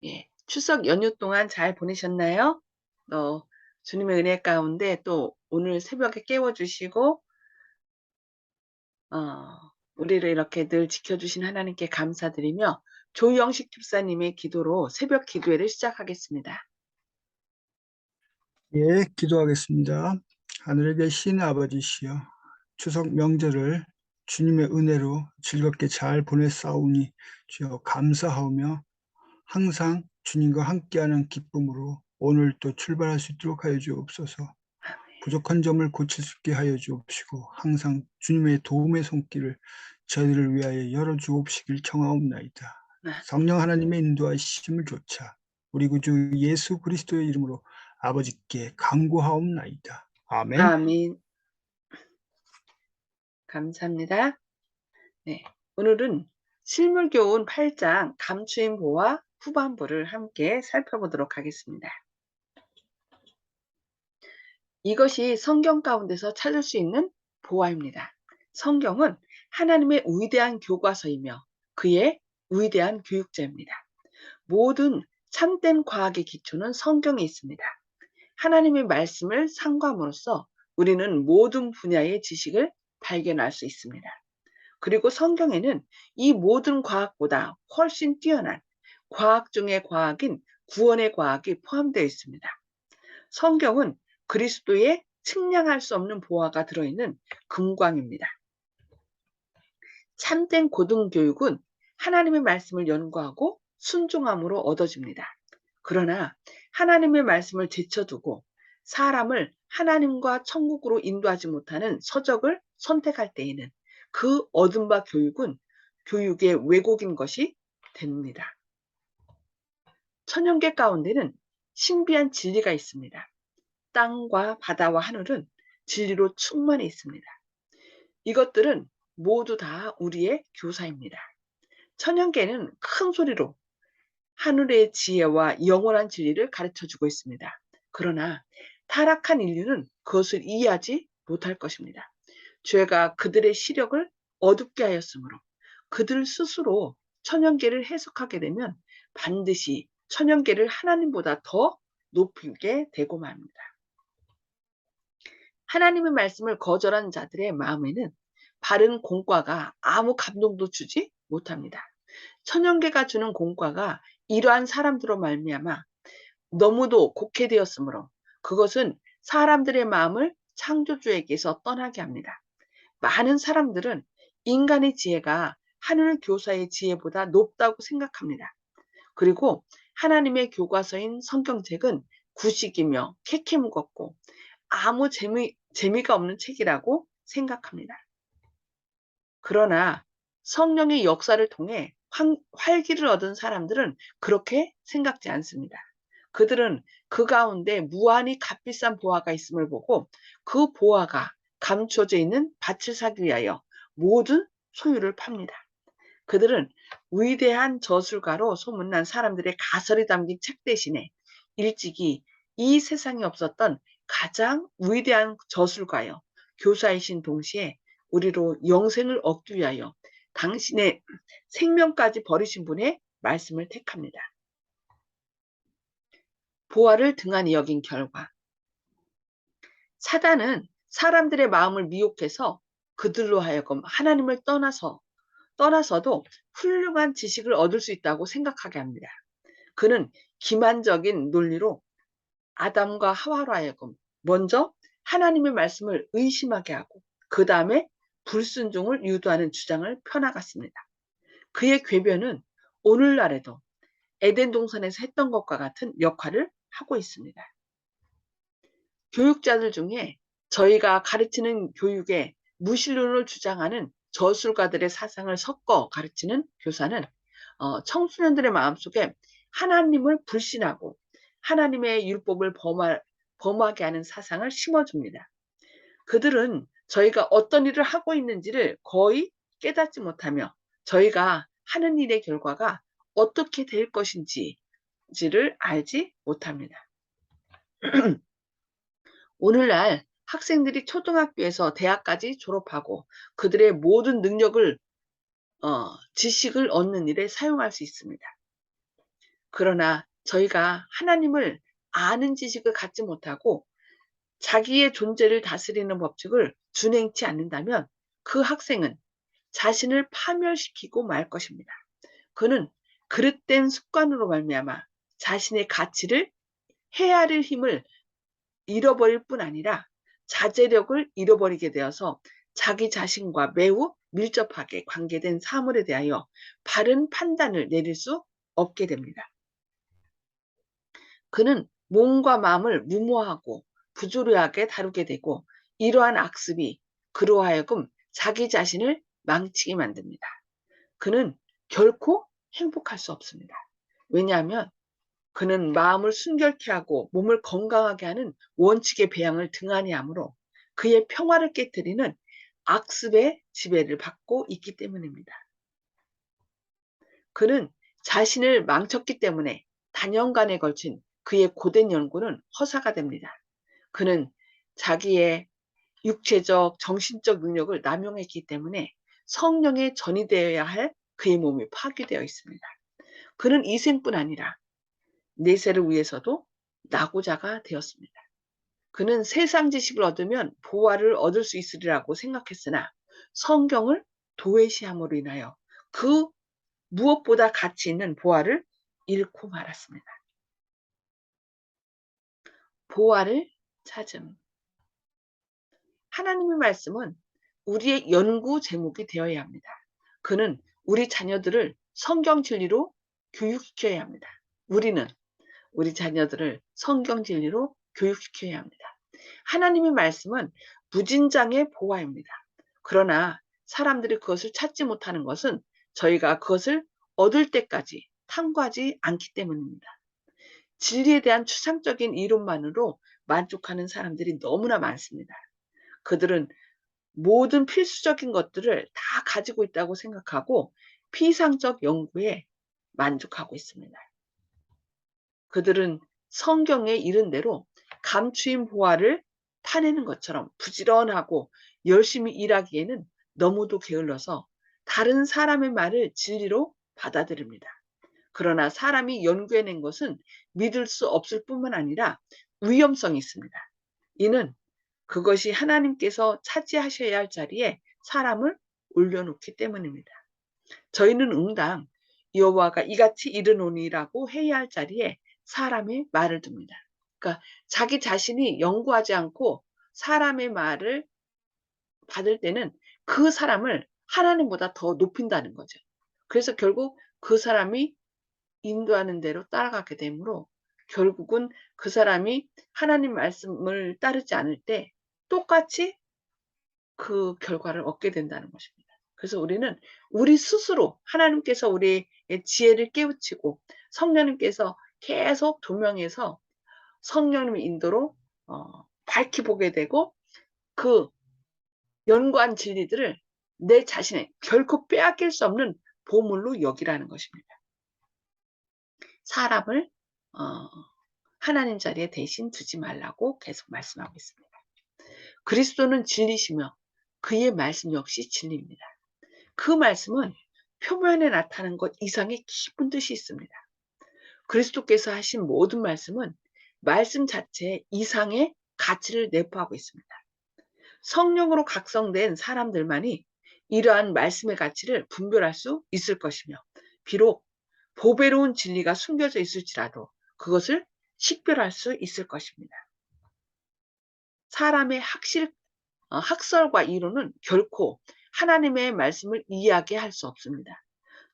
예. 추석 연휴 동안 잘 보내셨나요? 주님의 은혜 가운데 또 오늘 새벽에 깨워 주시고 우리를 이렇게 늘 지켜 주신 하나님께 감사드리며 조영식 집사님의 기도로 새벽 기도회를 시작하겠습니다. 예, 기도하겠습니다. 하늘에 계신 아버지시여, 추석 명절을 주님의 은혜로 즐겁게 잘 보냈사오니 주여 감사하오며 항상 주님과 함께하는 기쁨으로 오늘 또 출발할 수 있도록 하여 주옵소서. 부족한 점을 고칠 수 있게 하여 주옵시고 항상 주님의 도움의 손길을 저희들을 위하여 열어 주옵시길 청하옵나이다. 아, 성령 하나님의 인도하심을 조차 우리 구주 예수 그리스도의 이름으로 아버지께 간구하옵나이다. 아멘. 아멘. 감사합니다. 네. 오늘은 실물교훈 8장 감추인보와 후반부를 함께 살펴보도록 하겠습니다. 이것이 성경 가운데서 찾을 수 있는 보화입니다. 성경은 하나님의 위대한 교과서이며 그의 위대한 교육자입니다. 모든 참된 과학의 기초는 성경에 있습니다. 하나님의 말씀을 상고함으로써 우리는 모든 분야의 지식을 발견할 수 있습니다. 그리고 성경에는 이 모든 과학보다 훨씬 뛰어난 과학 중의 과학인 구원의 과학이 포함되어 있습니다. 성경은 그리스도의 측량할 수 없는 보화가 들어있는 금광입니다. 참된 고등교육은 하나님의 말씀을 연구하고 순종함으로 얻어집니다. 그러나 하나님의 말씀을 제쳐두고 사람을 하나님과 천국으로 인도하지 못하는 서적을 선택할 때에는 그 얻은 바 교육은 교육의 왜곡인 것이 됩니다. 천연계 가운데는 신비한 진리가 있습니다. 땅과 바다와 하늘은 진리로 충만해 있습니다. 이것들은 모두 다 우리의 교사입니다. 천연계는 큰 소리로 하늘의 지혜와 영원한 진리를 가르쳐주고 있습니다. 그러나 타락한 인류는 그것을 이해하지 못할 것입니다. 죄가 그들의 시력을 어둡게 하였으므로 그들 스스로 천연계를 해석하게 되면 반드시 천연계를 하나님보다 더 높이게 되고 맙니다. 하나님의 말씀을 거절한 자들의 마음에는 바른 공과가 아무 감동도 주지 못합니다. 천연계가 주는 공과가 이러한 사람들로 말미암아 너무도 곡해되었으므로 그것은 사람들의 마음을 창조주에게서 떠나게 합니다. 많은 사람들은 인간의 지혜가 하늘 교사의 지혜보다 높다고 생각합니다. 그리고 하나님의 교과서인 성경책은 구식이며 캐캐묵었고 아무 재미가 없는 책이라고 생각합니다. 그러나 성령의 역사를 통해 활기를 얻은 사람들은 그렇게 생각지 않습니다. 그들은 그 가운데 무한히 값비싼 보화가 있음을 보고 그 보화가 감춰져 있는 밭을 사기 위하여 모든 소유를 팝니다. 그들은 위대한 저술가로 소문난 사람들의 가설이 담긴 책 대신에 일찍이 이 세상에 없었던 가장 위대한 저술가요 교사이신 동시에 우리로 영생을 얻기 위하여 당신의 생명까지 버리신 분의 말씀을 택합니다. 보화를 등한히 여긴 결과 사단은 사람들의 마음을 미혹해서 그들로 하여금 하나님을 떠나서도 훌륭한 지식을 얻을 수 있다고 생각하게 합니다. 그는 기만적인 논리로 아담과 하와로 하여금 먼저 하나님의 말씀을 의심하게 하고 그 다음에 불순종을 유도하는 주장을 펴나갔습니다. 그의 궤변은 오늘날에도 에덴 동산에서 했던 것과 같은 역할을 하고 있습니다. 교육자들 중에 저희가 가르치는 교육에 무신론을 주장하는 저술가들의 사상을 섞어 가르치는 교사는 청소년들의 마음속에 하나님을 불신하고 하나님의 율법을 범하게 하는 사상을 심어줍니다. 그들은 저희가 어떤 일을 하고 있는지를 거의 깨닫지 못하며 저희가 하는 일의 결과가 어떻게 될 것인지를 알지 못합니다. 오늘날 학생들이 초등학교에서 대학까지 졸업하고 그들의 모든 능력을 지식을 얻는 일에 사용할 수 있습니다. 그러나 저희가 하나님을 아는 지식을 갖지 못하고 자기의 존재를 다스리는 법칙을 준행치 않는다면 그 학생은 자신을 파멸시키고 말 것입니다. 그는 그릇된 습관으로 말미암아 자신의 가치를 헤아릴 힘을 잃어버릴 뿐 아니라 자제력을 잃어버리게 되어서 자기 자신과 매우 밀접하게 관계된 사물에 대하여 바른 판단을 내릴 수 없게 됩니다. 그는 몸과 마음을 무모하고 부조리하게 다루게 되고 이러한 악습이 그로 하여금 자기 자신을 망치게 만듭니다. 그는 결코 행복할 수 없습니다. 왜냐하면 그는 마음을 순결케 하고 몸을 건강하게 하는 원칙의 배양을 등한히 하므로 그의 평화를 깨뜨리는 악습의 지배를 받고 있기 때문입니다. 그는 자신을 망쳤기 때문에 단연간에 걸친 그의 고된 연구는 허사가 됩니다. 그는 자기의 육체적, 정신적 능력을 남용했기 때문에 성령에 전이되어야 할 그의 몸이 파괴되어 있습니다. 그는 이 생뿐 아니라 내세를 위해서도 낙오자가 되었습니다. 그는 세상 지식을 얻으면 보화를 얻을 수 있으리라고 생각했으나 성경을 도외시함으로 인하여 그 무엇보다 가치 있는 보화를 잃고 말았습니다. 보화를 찾음. 하나님의 말씀은 우리의 연구 제목이 되어야 합니다. 그는 우리 자녀들을 성경 진리로 교육시켜야 합니다. 우리 자녀들을 성경 진리로 교육시켜야 합니다. 하나님의 말씀은 무진장의 보화입니다. 그러나 사람들이 그것을 찾지 못하는 것은 저희가 그것을 얻을 때까지 탐구하지 않기 때문입니다. 진리에 대한 추상적인 이론만으로 만족하는 사람들이 너무나 많습니다. 그들은 모든 필수적인 것들을 다 가지고 있다고 생각하고 피상적 연구에 만족하고 있습니다. 그들은 성경에 이른 대로 감추인 보화를 파내는 것처럼 부지런하고 열심히 일하기에는 너무도 게을러서 다른 사람의 말을 진리로 받아들입니다. 그러나 사람이 연구해낸 것은 믿을 수 없을 뿐만 아니라 위험성이 있습니다. 이는 그것이 하나님께서 차지하셔야 할 자리에 사람을 올려놓기 때문입니다. 저희는 응당 여호와가 이같이 이르노니라고 해야 할 자리에 사람의 말을 둡니다. 그러니까 자기 자신이 연구하지 않고 사람의 말을 받을 때는 그 사람을 하나님보다 더 높인다는 거죠. 그래서 결국 그 사람이 인도하는 대로 따라가게 되므로 결국은 그 사람이 하나님 말씀을 따르지 않을 때 똑같이 그 결과를 얻게 된다는 것입니다. 그래서 우리는 우리 스스로 하나님께서 우리의 지혜를 깨우치고 성령님께서 계속 조명해서 성령님의 인도로 밝히 보게 되고 그 연구한 진리들을 내 자신의 결코 빼앗길 수 없는 보물로 여기라는 것입니다. 사람을 하나님 자리에 대신 두지 말라고 계속 말씀하고 있습니다. 그리스도는 진리시며 그의 말씀 역시 진리입니다. 그 말씀은 표면에 나타나는 것 이상의 깊은 뜻이 있습니다. 그리스도께서 하신 모든 말씀은 말씀 자체 이상의 가치를 내포하고 있습니다. 성령으로 각성된 사람들만이 이러한 말씀의 가치를 분별할 수 있을 것이며 비록 보배로운 진리가 숨겨져 있을지라도 그것을 식별할 수 있을 것입니다. 사람의 학설과 이론은 결코 하나님의 말씀을 이해하게 할 수 없습니다.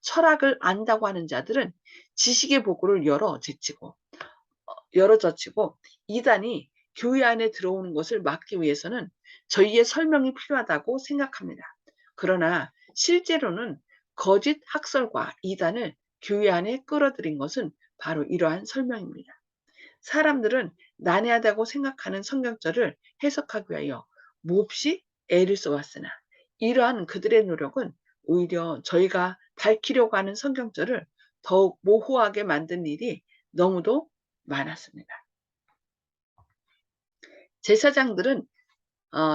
철학을 안다고 하는 자들은 지식의 보고를 열어젖히고 이단이 교회 안에 들어오는 것을 막기 위해서는 저희의 설명이 필요하다고 생각합니다. 그러나 실제로는 거짓 학설과 이단을 교회 안에 끌어들인 것은 바로 이러한 설명입니다. 사람들은 난해하다고 생각하는 성경절을 해석하기 위하여 몹시 애를 써왔으나 이러한 그들의 노력은 오히려 저희가 밝히려고 하는 성경절을 더욱 모호하게 만든 일이 너무도 많았습니다.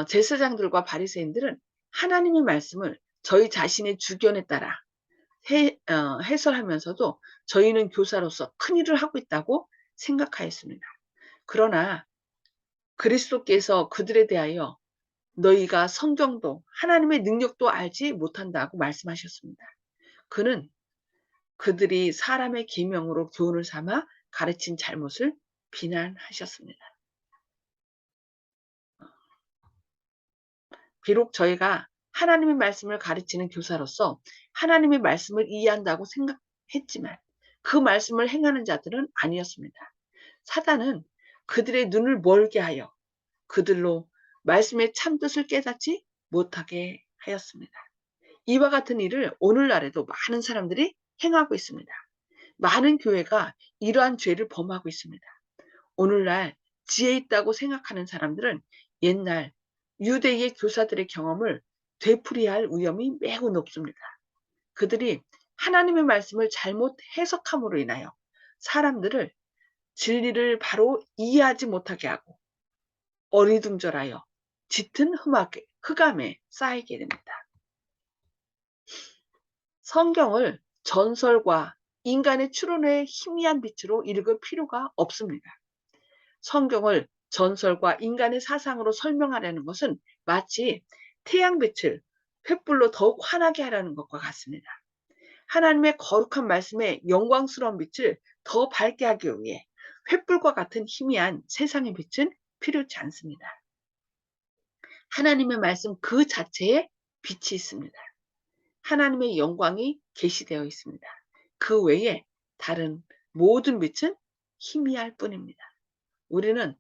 제사장들과 바리새인들은 하나님의 말씀을 저희 자신의 주견에 따라 해설하면서도 저희는 교사로서 큰일을 하고 있다고 생각하였습니다. 그러나 그리스도께서 그들에 대하여 너희가 성경도 하나님의 능력도 알지 못한다고 말씀하셨습니다. 그는 그들이 사람의 계명으로 교훈을 삼아 가르친 잘못을 비난하셨습니다. 비록 저희가 하나님의 말씀을 가르치는 교사로서 하나님의 말씀을 이해한다고 생각했지만 그 말씀을 행하는 자들은 아니었습니다. 사단은 그들의 눈을 멀게 하여 그들로 말씀의 참뜻을 깨닫지 못하게 하였습니다. 이와 같은 일을 오늘날에도 많은 사람들이 행하고 있습니다. 많은 교회가 이러한 죄를 범하고 있습니다. 오늘날 지혜 있다고 생각하는 사람들은 옛날 유대의 교사들의 경험을 되풀이할 위험이 매우 높습니다. 그들이 하나님의 말씀을 잘못 해석함으로 인하여 사람들을 진리를 바로 이해하지 못하게 하고 어리둥절하여 짙은 흑암에 쌓이게 됩니다. 성경을 전설과 인간의 추론의 희미한 빛으로 읽을 필요가 없습니다. 성경을 전설과 인간의 사상으로 설명하려는 것은 마치 태양빛을 횃불로 더욱 환하게 하려는 것과 같습니다. 하나님의 거룩한 말씀의 영광스러운 빛을 더 밝게 하기 위해 횃불과 같은 희미한 세상의 빛은 필요치 않습니다. 하나님의 말씀 그 자체에 빛이 있습니다. 하나님의 영광이 계시되어 있습니다. 그 외에 다른 모든 빛은 희미할 뿐입니다. 우리는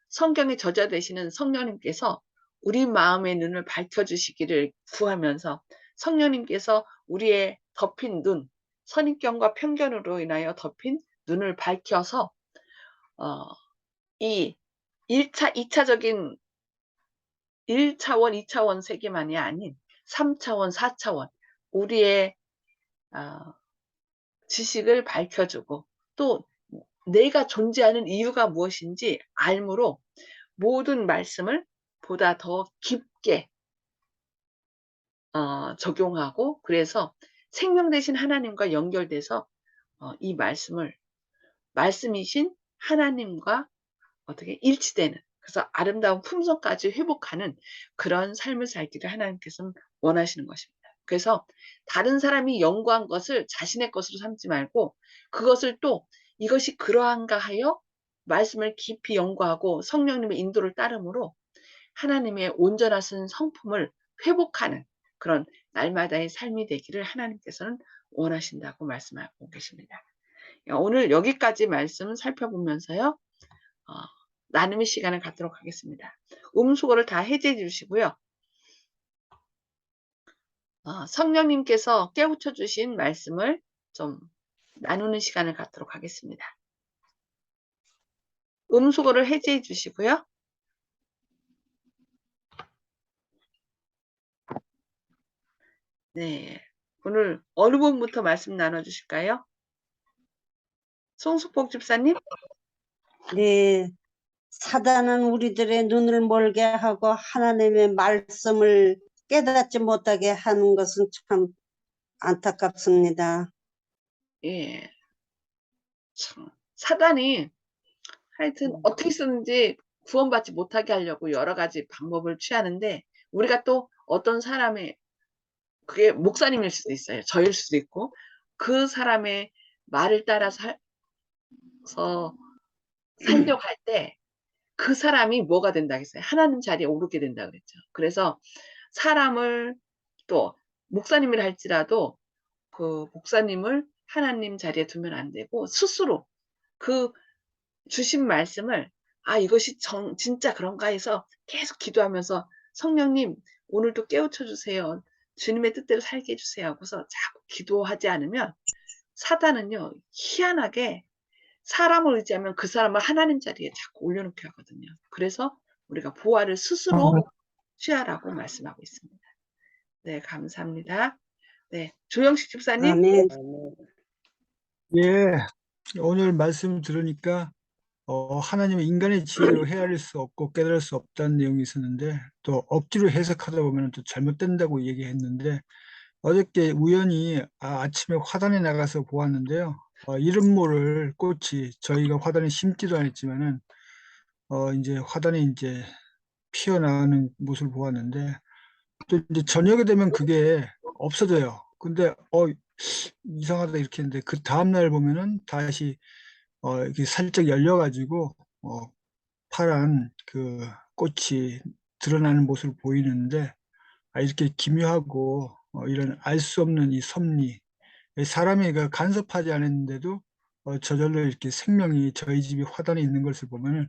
성경의 저자 되시는 성령님께서 우리 마음의 눈을 밝혀주시기를 구하면서 성령님께서 우리의 덮인 눈, 선입견과 편견으로 인하여 덮인 눈을 밝혀서 이 2차적인 1차원, 2차원 세계만이 아닌 3차원, 4차원 우리의 지식을 밝혀주고 또 내가 존재하는 이유가 무엇인지 알므로 모든 말씀을 보다 더 깊게 적용하고 그래서 생명 되신 하나님과 연결돼서 이 말씀이신 하나님과 어떻게 일치되는 그래서 아름다운 품성까지 회복하는 그런 삶을 살기를 하나님께서는 원하시는 것입니다. 그래서 다른 사람이 연구한 것을 자신의 것으로 삼지 말고 그것을 또 이것이 그러한가 하여 말씀을 깊이 연구하고 성령님의 인도를 따름으로 하나님의 온전하신 성품을 회복하는 그런 날마다의 삶이 되기를 하나님께서는 원하신다고 말씀하고 계십니다. 오늘 여기까지 말씀 살펴보면서요. 나눔의 시간을 갖도록 하겠습니다. 음수거를 다 해제해 주시고요. 성령님께서 깨우쳐 주신 말씀을 좀 나누는 시간을 갖도록 하겠습니다. 음수거를 해제해 주시고요. 네, 오늘 어느 부분부터 말씀 나눠주실까요? 송숙복 집사님? 네, 사단은 우리들의 눈을 멀게 하고 하나님의 말씀을 깨닫지 못하게 하는 것은 참 안타깝습니다. 예, 참 사단이 하여튼 어떻게 쓰는지 구원받지 못하게 하려고 여러 가지 방법을 취하는데 우리가 또 어떤 사람의 그게 목사님일 수도 있어요. 저일 수도 있고 그 사람의 말을 따라서 살려고 할 때 그 사람이 뭐가 된다 했어요. 하나님 자리에 오르게 된다 그랬죠. 그래서 사람을 또 목사님이라 할지라도 그 목사님을 하나님 자리에 두면 안 되고 스스로 그 주신 말씀을 이것이 진짜 그런가 해서 계속 기도하면서 성령님 오늘도 깨우쳐 주세요. 주님의 뜻대로 살게 해주세요 하고서 자꾸 기도하지 않으면 사단은요 희한하게 사람을 의지하면 그 사람을 하나님 자리에 자꾸 올려놓게 하거든요. 그래서 우리가 보화를 스스로 취하라고 말씀하고 있습니다. 네, 감사합니다. 네, 조영식 집사님. 아멘. 예, 오늘 말씀 들으니까 하나님은 인간의 지혜로 헤아릴 수 없고 깨달을 수 없다는 내용이 있었는데 또 억지로 해석하다 보면 또 잘못된다고 얘기했는데 어저께 우연히 아침에 화단에 나가서 보았는데요. 이름 모를 꽃이 저희가 화단에 심지도 않았지만은 이제 화단에 이제 피어나가는 모습을 보았는데 또 이제 저녁에 되면 그게 없어져요. 근데 이상하다 이렇게 했는데 그 다음 날 보면은 다시 이렇게 살짝 열려가지고 파란 그 꽃이 드러나는 모습을 보이는데 이렇게 기묘하고 이런 알 수 없는 이 섭리 사람이 그 간섭하지 않았는데도 저절로 이렇게 생명이 저희 집이 화단에 있는 것을 보면은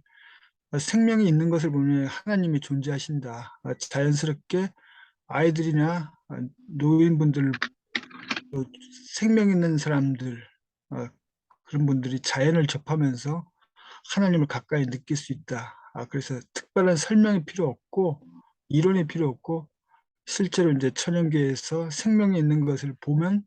생명이 있는 것을 보면 하나님이 존재하신다. 자연스럽게 아이들이나 노인분들 또 생명 있는 사람들 그런 분들이 자연을 접하면서 하나님을 가까이 느낄 수 있다. 그래서 특별한 설명이 필요 없고 이론이 필요 없고 실제로 이제 천연계에서 생명이 있는 것을 보면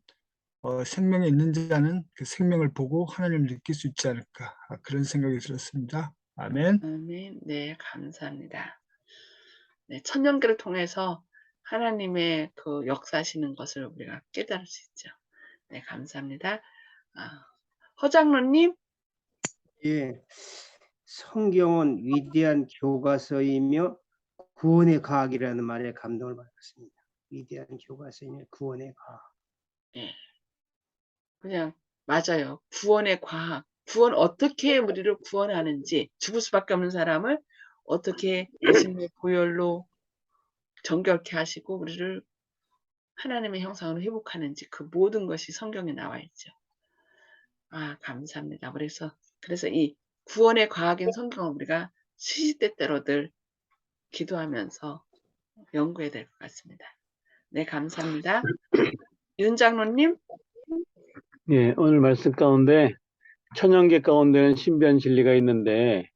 생명이 있는 자는 그 생명을 보고 하나님을 느낄 수 있지 않을까 그런 생각이 들었습니다. 아멘. 아멘. 네, 감사합니다. 네, 천년기를 통해서 하나님의 그 역사하시는 것을 우리가 깨달을 수 있죠. 네, 감사합니다. 허장로님. 예, 성경은 위대한 교과서이며 구원의 과학이라는 말에 감동을 받았습니다. 위대한 교과서이며 구원의 과학. 예, 그냥 맞아요. 구원의 과학. 구원 어떻게 우리를 구원하는지, 죽을 수밖에 없는 사람을 어떻게 예수님의 보혈로 정결케 하시고 우리를 하나님의 형상으로 회복하는지 그 모든 것이 성경에 나와 있죠. 감사합니다. 그래서 이 구원의 과학인 성경을 우리가 시시때때로들 기도하면서 연구해야 될 것 같습니다. 네, 감사합니다. 윤 장로님. 예, 오늘 말씀 가운데 천연계 가운데는 신비한 진리가 있는데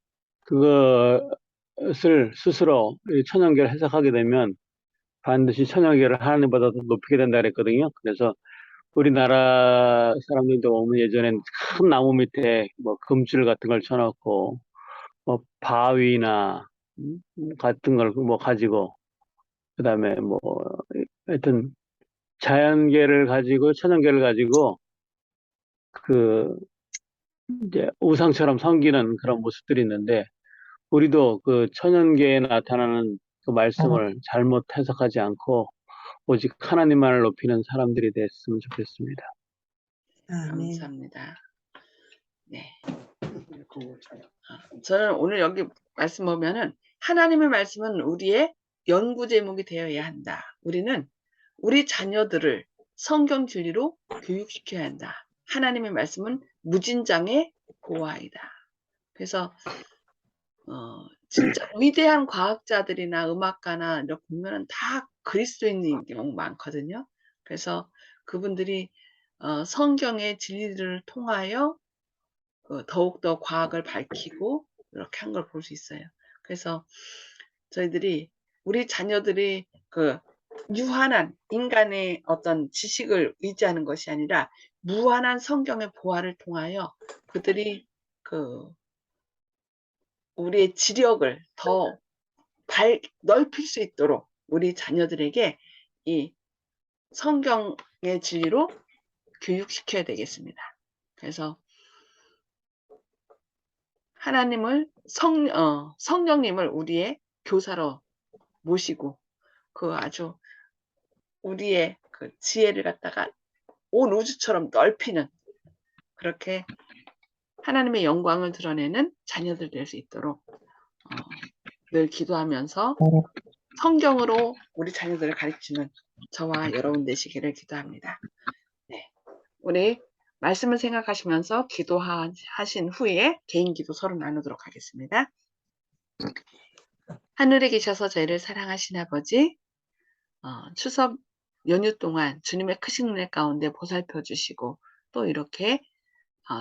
그것을 스스로 이 천연계를 해석하게 되면 반드시 천연계를 하나님보다 더 높이게 된다 그랬거든요. 그래서 우리나라 사람들도 보면 예전엔 큰 나무 밑에 뭐 금줄 같은 걸 쳐놓고 뭐 바위나 같은 걸 뭐 가지고 그다음에 뭐 하여튼 자연계를 가지고 천연계를 가지고 그 이제 우상처럼 섬기는 그런 모습들이 있는데 우리도 그 천연계에 나타나는 그 말씀을 잘못 해석하지 않고 오직 하나님만을 높이는 사람들이 됐으면 좋겠습니다. 아멘. 감사합니다. 네. 저는 오늘 여기 말씀 보면은 하나님의 말씀은 우리의 연구 제목이 되어야 한다. 우리는 우리 자녀들을 성경 진리로 교육시켜야 한다. 하나님의 말씀은 무진장의 보화이다. 그래서 진짜 위대한 과학자들이나 음악가나 이렇게 보면은 다 그리스도인인 경우 많거든요. 그래서 그분들이 성경의 진리를 통하여 더욱더 과학을 밝히고 이렇게 한 걸 볼 수 있어요. 그래서 저희들이 우리 자녀들이 그 유한한 인간의 어떤 지식을 의지하는 것이 아니라 무한한 성경의 보화를 통하여 그들이 그 우리의 지력을 더 넓힐 수 있도록 우리 자녀들에게 이 성경의 진리로 교육시켜야 되겠습니다. 그래서 하나님을 성령님을 우리의 교사로 모시고 그 아주 우리의 그 지혜를 갖다가 온 우주처럼 넓히는 그렇게 하나님의 영광을 드러내는 자녀들 될 수 있도록 늘 기도하면서 성경으로 우리 자녀들을 가르치는 저와 여러분 되시기를 기도합니다. 네, 우리 말씀을 생각하시면서 기도하신 후에 개인 기도 서로 나누도록 하겠습니다. 하늘에 계셔서 저희를 사랑하신 아버지, 추석 연휴 동안 주님의 크신 은혜 가운데 보살펴 주시고 또 이렇게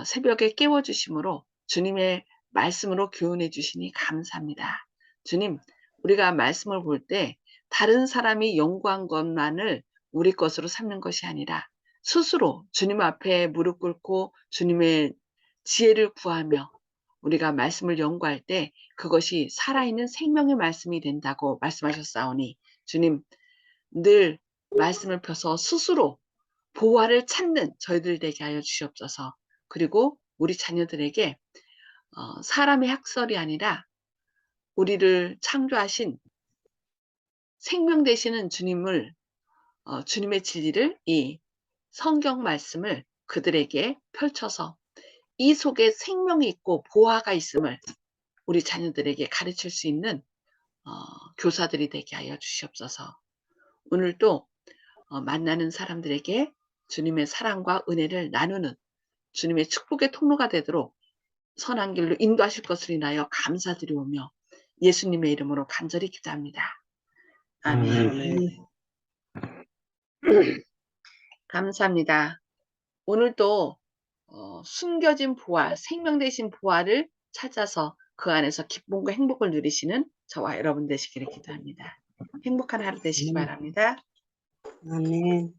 새벽에 깨워주심으로 주님의 말씀으로 교훈해 주시니 감사합니다. 주님, 우리가 말씀을 볼 때 다른 사람이 연구한 것만을 우리 것으로 삼는 것이 아니라 스스로 주님 앞에 무릎 꿇고 주님의 지혜를 구하며 우리가 말씀을 연구할 때 그것이 살아있는 생명의 말씀이 된다고 말씀하셨사오니 주님, 늘 말씀을 펴서 스스로 보화를 찾는 저희들 되게 하여 주시옵소서. 그리고 우리 자녀들에게 사람의 학설이 아니라 우리를 창조하신 생명 되시는 주님을 주님의 진리를 이 성경 말씀을 그들에게 펼쳐서 이 속에 생명이 있고 보화가 있음을 우리 자녀들에게 가르칠 수 있는 교사들이 되게 하여 주시옵소서. 오늘도 만나는 사람들에게 주님의 사랑과 은혜를 나누는 주님의 축복의 통로가 되도록 선한 길로 인도하실 것을 인하여 감사드리오며 예수님의 이름으로 간절히 기도합니다. 아멘. 아멘. 감사합니다. 오늘도 숨겨진 보화, 생명 되신 보화를 찾아서 그 안에서 기쁨과 행복을 누리시는 저와 여러분 되시기를 기도합니다. 행복한 하루 되시기 바랍니다. 아멘.